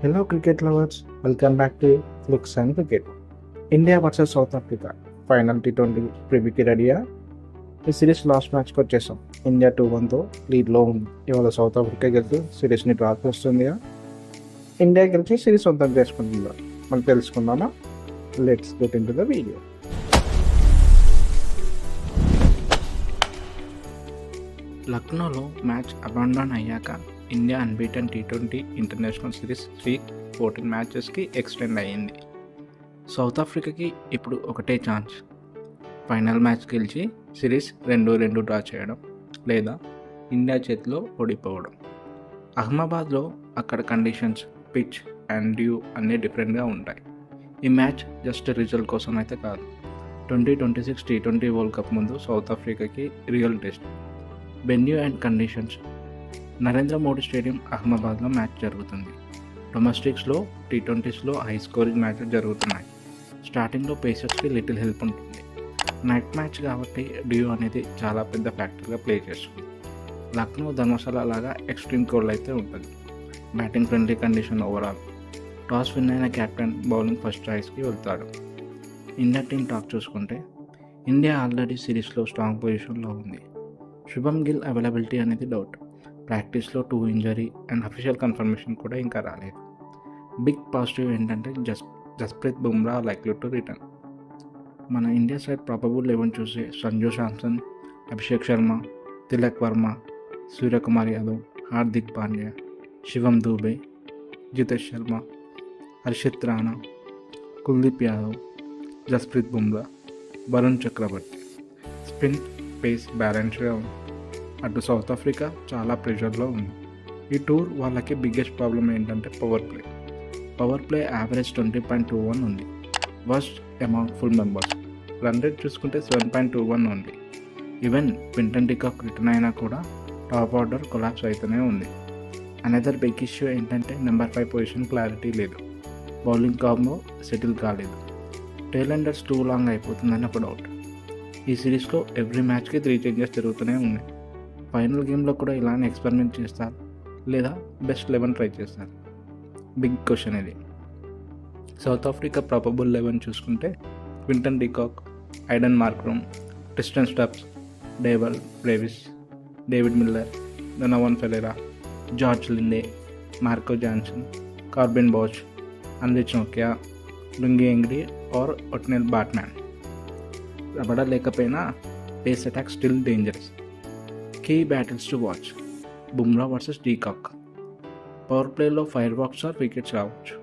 Hello, cricket lovers. Welcome back to Looks and Cricket. India versus South Africa final T20 ప్రివ్యూకి రెడీయా? ఈ series last మ్యాచ్కి వచ్చేసాం. India 2-1తో లీడ్లో ఉంది. ఇవాళ సౌత్ ఆఫ్రికా గెలిచి సిరీస్ని డ్రా చేస్తుందిగా. ఇండియా గెలిచి సిరీస్ సొంతం చేసుకుంటుందా మనం తెలుసుకుందామా? Let's get into the video. లక్నోలో మ్యాచ్ అబాండాన్ అయ్యాక India unbeaten T20 international series 14 మ్యాచెస్కి ఎక్స్టెండ్ అయ్యింది. సౌత్ ఆఫ్రికాకి ఇప్పుడు ఒకటే ఛాన్స్, ఫైనల్ మ్యాచ్ గెలిచి సిరీస్ 2-2 డ్రా చేయడం, లేదా ఇండియా చేతిలో ఓడిపోవడం. అహ్మదాబాద్లో అక్కడ కండిషన్స్, పిచ్ అండ్ డ్యూ అన్నీ డిఫరెంట్గా ఉంటాయి. ఈ మ్యాచ్ జస్ట్ రిజల్ట్ కోసం అయితే కాదు. 2026 T20 వరల్డ్ కప్ ముందు సౌత్ ఆఫ్రికాకి real test. Venue and conditions. Narendra Modi stadium అహ్మదాబాద్లో మ్యాచ్ జరుగుతుంది. డొమెస్టిక్స్లో T20స్లో హై స్కోరింగ్ మ్యాచెస్ జరుగుతున్నాయి. స్టార్టింగ్లో పేసర్స్కి లిటిల్ హెల్ప్ ఉంటుంది. నైట్ మ్యాచ్ కాబట్టి డ్యూ అనేది చాలా పెద్ద ఫ్యాక్టర్గా ప్లే చేస్తుంది. లక్నో ధర్మశాల లాగా ఎక్స్ట్రీమ్ కోల్డ్ అయితే ఉంటుంది. Batting friendly condition overall. Toss win అయిన కెప్టెన్ బౌలింగ్ ఫస్ట్ చాయిస్కి వెళ్తాడు. ఇండియా టీం టాక్ చూసుకుంటే ఇండియా ఆల్రెడీ సిరీస్లో స్ట్రాంగ్ పొజిషన్లో ఉంది. శుభమ్ గిల్ అవైలబిలిటీ అనేది డౌట్. ప్రాక్టీస్లో 2 ఇంజరీ అండ్ అఫీషియల్ కన్ఫర్మేషన్ కూడా ఇంకా రాలేదు. బిగ్ పాజిటివ్ ఏంటంటే Jasprit Bumrah likely to return. మన ఇండియా సైడ్ ప్రాబబుల్ 11 చూసి సంజు శాంసన్, అభిషేక్ శర్మ, తిలక్ వర్మ, సూర్యకుమార్ యాదవ్, హార్దిక్ పాండ్యా, శివం దూబే, జితేష్ శర్మ, హర్షిత్ రాణా, కుల్దీప్ యాదవ్, జస్ప్రీత్ బుమ్రా, వరుణ్ చక్రవర్తి. స్పిన్ పేస్ బ్యాలెన్స్గా ఉంది. అటు సౌత్ ఆఫ్రికా చాలా ప్రెషర్లో ఉంది. ఈ టూర్ వాళ్ళకి బిగ్గెస్ట్ ప్రాబ్లం ఏంటంటే పవర్ ప్లే యావరేజ్ 20.21 ఉంది. Worst amount full members. Run rate చూసుకుంటే 7.21 ఉంది. ఈవెన్ క్వింటన్ డికాక్ రిటర్న్ అయినా కూడా టాప్ ఆర్డర్ కొలాప్స్ అవుతూనే ఉంది. అనదర్ బిగ్ ఇష్యూ ఏంటంటే నెంబర్ 5 పొజిషన్ క్లారిటీ లేదు. బౌలింగ్ కాంబో సెటిల్ కాలేదు. టైలెండర్స్ టూ లాంగ్ అయిపోతుందని ఒక డౌట్. ఈ సిరీస్లో ఎవ్రీ మ్యాచ్కి 3 చేంజెస్ జరుగుతూనే ఉన్నాయి. ఫైనల్ గేమ్లో కూడా ఇలానే ఎక్స్పెరిమెంట్ చేస్తారు, లేదా బెస్ట్ 11 ట్రై చేస్తారు? బిగ్ క్వశ్చన్ ఇది. సౌత్ ఆఫ్రికా ప్రాబబుల్ 11 చూసుకుంటే Quinton de Kock, Aiden Markram, Tristan Stubbs, devil Brevis, David Miller, Donovan ఫెరెరా, George Linde, Marco Jansen, Corbin బౌచ్, Anrich Nokia, lungi ఎంగ్రీ are ఒట్నెల్ బాట్మ్యాన్. Rabada లేకపోయినా face attack still dangerous. Key battles to watch. Bumrah versus de Kock. Power ప్లేలో fire box are wickets రావచ్చు.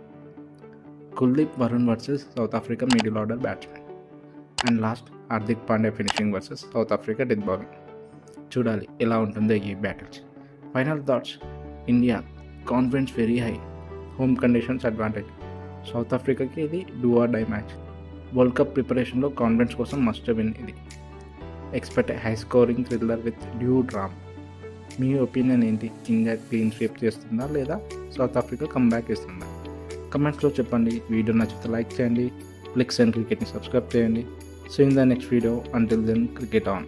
Kuldeep Varun versus South Africa middle order batsmen. And last Hardik Pandya finishing versus South Africa death bowling. చూడాలి ఎలా ఉంటుందో ఈ battles. Final thoughts. India confidence very high. Home conditions advantage. South ఆఫ్రికాకి ఇది do or die match. World cup ప్రిపరేషన్లో confidence కోసం must win ఇది. Expect high scoring thriller with dew drama. మీ ఒపీనియన్ ఏంటి? ఇండియా క్లీన్ స్వీప్ చేస్తుందా, లేదా south Africa comeback ఇస్తుందా? కమెంట్స్లో చెప్పండి. వీడియో నచ్చితే లైక్ చేయండి. ఫ్లిక్స్ అండ్ క్రికెట్ని సబ్స్క్రైబ్ చేయండి. So in the next video, until then cricket on.